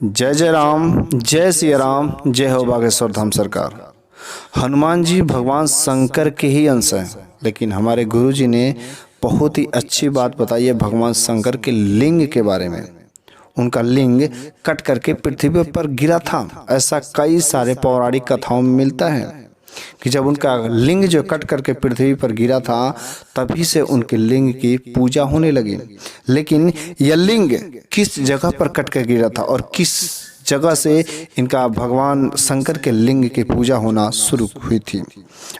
जय जय राम, जय सिया राम, जय हो बागेश्वर धाम सरकार। हनुमान जी भगवान शंकर के ही अंश हैं, लेकिन हमारे गुरु जी ने बहुत ही अच्छी बात बताई है भगवान शंकर के लिंग के बारे में। उनका लिंग कट करके पृथ्वी पर गिरा था, ऐसा कई सारे पौराणिक कथाओं में मिलता है कि जब उनका लिंग जो कट करके पृथ्वी पर गिरा था तभी से उनके लिंग की पूजा होने लगी। लेकिन यह लिंग किस जगह पर कट कर गिरा था और किस जगह से इनका भगवान शंकर के लिंग की पूजा होना शुरू हुई थी।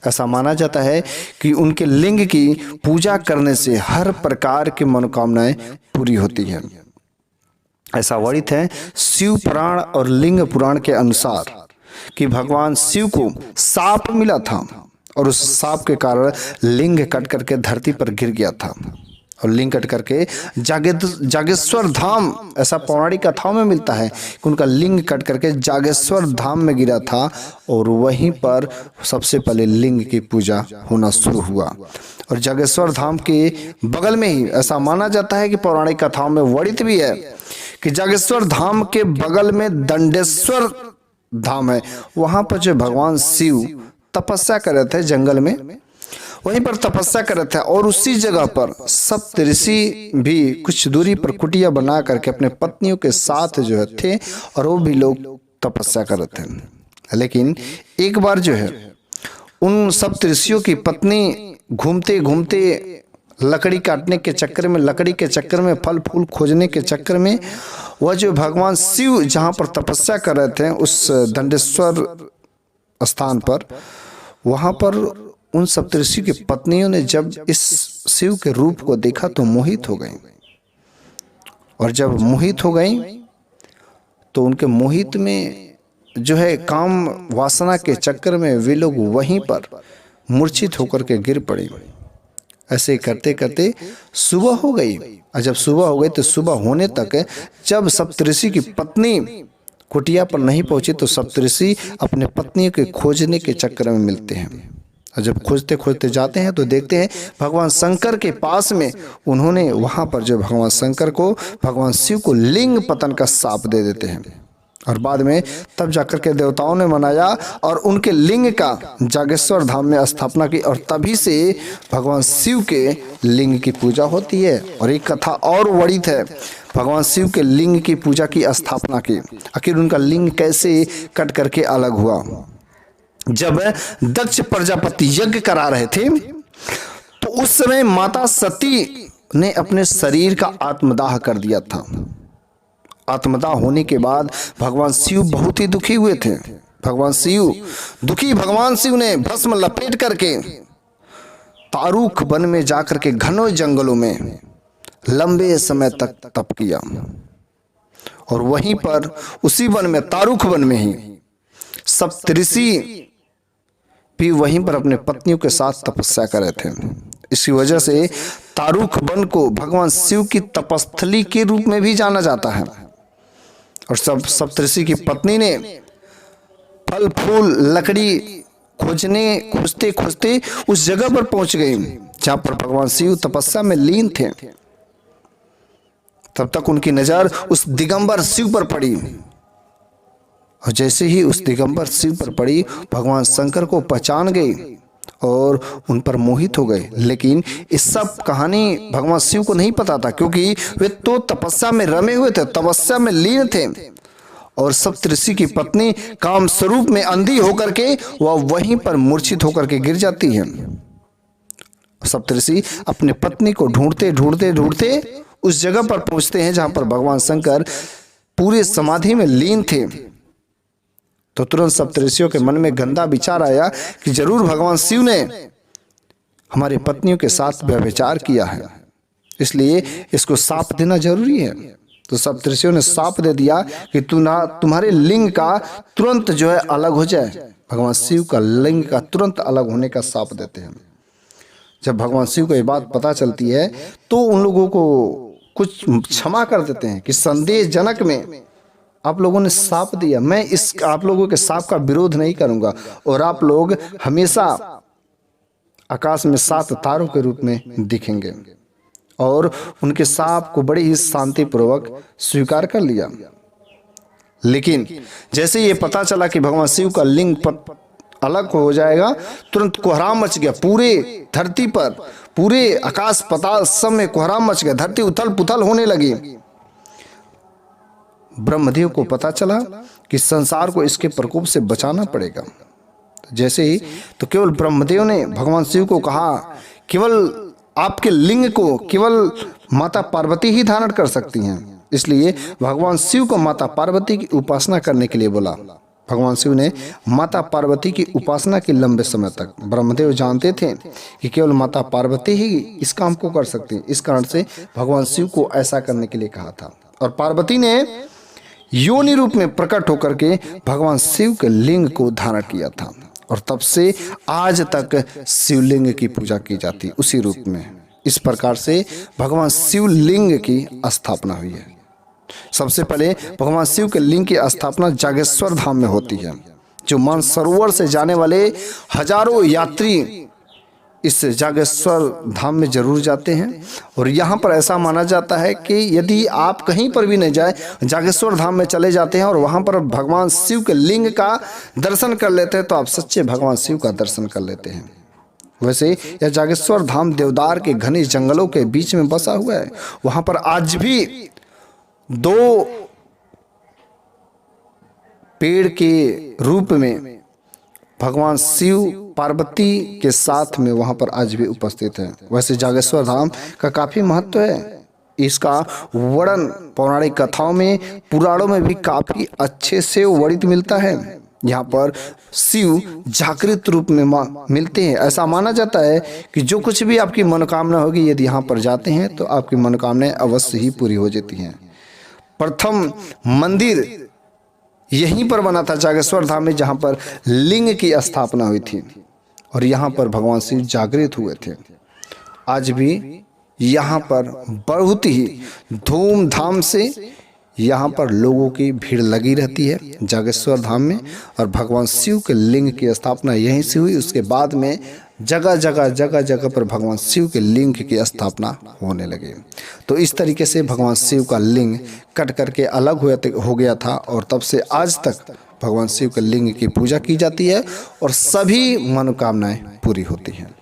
ऐसा माना जाता है कि उनके लिंग की पूजा करने से हर प्रकार की मनोकामनाएं पूरी होती हैं। ऐसा वर्णित है शिव पुराण और लिंग पुराण के अनुसार कि भगवान शिव को सांप मिला था और उस सांप के कारण लिंग कट करके धरती पर गिर गया था और लिंग कट करके जागेश्वर धाम, ऐसा पौराणिक कथाओं में मिलता है कि उनका लिंग कट करके जागेश्वर धाम में गिरा था और वहीं पर सबसे पहले लिंग की पूजा होना शुरू हुआ। और जागेश्वर धाम के बगल में ही ऐसा माना जाता है कि पौराणिक कथाओं में वर्णित भी है कि जागेश्वर धाम के बगल में दंडेश्वर धाम है। वहां पर जो भगवान शिव तपस्या कर रहे थे जंगल में, वहीं पर तपस्या कर रहे थे और उसी जगह पर सप्त ऋषि भी कुछ दूरी पर कुटिया बना करके अपने पत्नियों के साथ जो है थे और वो भी लोग तपस्या कर रहे थे। लेकिन एक बार जो है उन सप्त ऋषियों की पत्नी घूमते घूमते लकड़ी काटने के चक्कर में, लकड़ी के चक्कर में, फल फूल खोजने के चक्कर में वह जो भगवान शिव जहाँ पर तपस्या कर रहे थे उस दंडेश्वर स्थान पर, वहाँ पर उन सप्तऋषि की पत्नियों ने जब इस शिव के रूप को देखा तो मोहित हो गई। और जब मोहित हो गई तो उनके मोहित में जो है काम वासना के चक्कर में वे लोग वहीं पर मूर्छित होकर के गिर पड़ी। ऐसे करते करते सुबह हो गई और जब सुबह हो गई तो सुबह होने तक जब सप्तऋषि की पत्नी कुटिया पर नहीं पहुंची तो सप्तऋषि अपने पत्नी के खोजने के चक्कर में मिलते हैं और जब खोजते खोजते जाते हैं तो देखते हैं भगवान शंकर के पास में उन्होंने वहां पर जो भगवान शंकर को, भगवान शिव को लिंग पतन का शाप दे देते हैं। और बाद में तब जाकर के देवताओं ने मनाया और उनके लिंग का जागेश्वर धाम में स्थापना की और तभी से भगवान शिव के लिंग की पूजा होती है। और एक कथा और वर्णित है भगवान शिव के लिंग की पूजा की स्थापना की। आखिर उनका लिंग कैसे कट करके अलग हुआ। जब दक्ष प्रजापति यज्ञ करा रहे थे तो उस समय माता सती ने अपने शरीर का आत्मदाह कर दिया था। आत्मदाह होने के बाद भगवान शिव बहुत ही दुखी हुए थे। भगवान शिव ने भस्म लपेट करके तारुख वन में जाकर के घने जंगलों में लंबे समय तक तप किया और वहीं पर उसी वन में, तारुख वन में ही सप्तऋषि भी वहीं पर अपने पत्नियों के साथ तपस्या कर रहे थे। इसी वजह से तारुख वन को भगवान शिव की तपस्थली के रूप में भी जाना जाता है। और सब सप्तऋषि की पत्नी ने फल फूल लकड़ी खोजते खोजते उस जगह पर पहुंच गई जहां पर भगवान शिव तपस्या में लीन थे। तब तक उनकी नजर उस दिगंबर शिव पर पड़ी और जैसे ही उस दिगंबर शिव पर पड़ी भगवान शंकर को पहचान गई और उन पर मोहित हो गए। लेकिन इस सब कहानी भगवान शिव को नहीं पता था क्योंकि वे तो तपस्या में रमे हुए थे, तपस्या में लीन थे। और सप्तऋषि की पत्नी काम स्वरूप में अंधी होकर के वह वहीं पर मूर्छित होकर के गिर जाती है। सप्तऋषि अपने पत्नी को ढूंढते ढूंढते ढूंढते उस जगह पर पहुंचते हैं जहां पर भगवान शंकर पूरे समाधि में लीन थे। तो तुरंत सप्तऋषियों के मन में गंदा विचार आया कि जरूर भगवान शिव ने हमारी पत्नियों के साथ व्यभिचार किया है, इसलिए इसको शाप देना जरूरी है। तो सप्तऋषियों ने शाप दे दिया कि तुम्हारे लिंग का तुरंत जो है अलग हो जाए। भगवान शिव का लिंग का तुरंत अलग होने का शाप देते हैं। जब भगवान शिव को ये बात पता चलती है तो उन लोगों को कुछ क्षमा कर देते हैं कि संदेश जनक में आप लोगों ने शाप दिया, मैं आप लोगों के शाप का विरोध नहीं करूंगा और आप लोग हमेशा आकाश में 7 तारों के रूप में दिखेंगे। और उनके शाप को बड़े ही शांतिपूर्वक स्वीकार कर लिया। लेकिन जैसे ये पता चला कि भगवान शिव का लिंग अलग हो जाएगा, तुरंत कोहराम मच गया पूरे धरती पर, पूरे आकाश पाताल सब में कोहराम मच गया, धरती उथल पुथल होने लगी। ब्रह्मदेव को पता चला कि संसार को इसके प्रकोप से बचाना पड़ेगा। जैसे ही तो केवल ब्रह्मदेव ने भगवान शिव को कहा, केवल आपके लिंग को केवल माता पार्वती ही धारण कर सकती हैं, इसलिए भगवान शिव को माता पार्वती की उपासना करने के लिए बोला। भगवान शिव ने माता पार्वती की उपासना की लंबे समय तक। ब्रह्मदेव जानते थे कि केवल माता पार्वती ही इस काम को कर सकती, इस कारण से भगवान शिव को ऐसा करने के लिए कहा था। और पार्वती ने योनि रूप में प्रकट होकर के भगवान शिव के लिंग को धारण किया था, और तब से आज तक शिवलिंग की पूजा की जाती उसी रूप में। इस प्रकार से भगवान शिवलिंग की स्थापना हुई है। सबसे पहले भगवान शिव के लिंग की स्थापना जागेश्वर धाम में होती है, जो मानसरोवर से जाने वाले हजारों यात्री इस जागेश्वर धाम में जरूर जाते हैं। और यहाँ पर ऐसा माना जाता है कि यदि आप कहीं पर भी नहीं जाए, जागेश्वर धाम में चले जाते हैं और वहाँ पर भगवान शिव के लिंग का दर्शन कर लेते हैं, तो आप सच्चे भगवान शिव का दर्शन कर लेते हैं। वैसे यह जागेश्वर धाम देवदार के घने जंगलों के बीच में बसा हुआ है। वहाँ पर आज भी 2 पेड़ के रूप में भगवान शिव पार्वती के साथ में वहां पर आज भी उपस्थित है। वैसे जागेश्वर धाम का काफी महत्व है। इसका वर्णन पौराणिक कथाओं में, पुराणों में भी काफी अच्छे से वर्णित मिलता है। यहाँ पर शिव जागृत रूप में मिलते हैं। ऐसा माना जाता है कि जो कुछ भी आपकी मनोकामना होगी, यदि यहाँ पर जाते हैं तो आपकी मनोकामनाएं अवश्य ही पूरी हो जाती हैं। प्रथम मंदिर यहीं पर बना था जागेश्वर धाम में, जहाँ पर लिंग की स्थापना हुई थी और यहाँ पर भगवान शिव जागृत हुए थे। आज भी यहाँ पर बहुत ही धूमधाम से यहाँ पर लोगों की भीड़ लगी रहती है जागेश्वर धाम में। और भगवान शिव के लिंग की स्थापना यहीं से हुई। उसके बाद में जगह जगह पर भगवान शिव के लिंग की स्थापना होने लगी। तो इस तरीके से भगवान शिव का लिंग कट करके अलग हो गया था, और तब से आज तक भगवान शिव के लिंग की पूजा की जाती है और सभी मनोकामनाएं पूरी होती हैं।